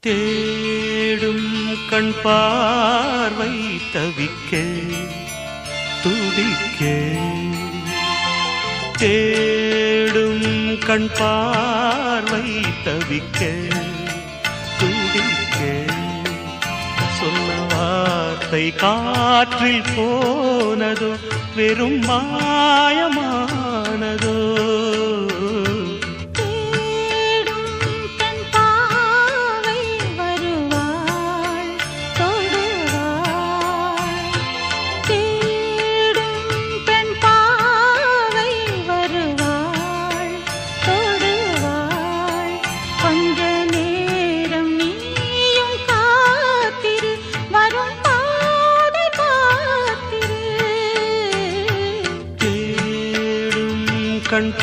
தேடும் கண் பார்வை தவிக்க துடிக்க தேடும் கண் பார்வை தவிக்க துடிக்க சொன்ன வார்த்தை காற்றில் போனதோ வெறும் மாயமானதோ கண்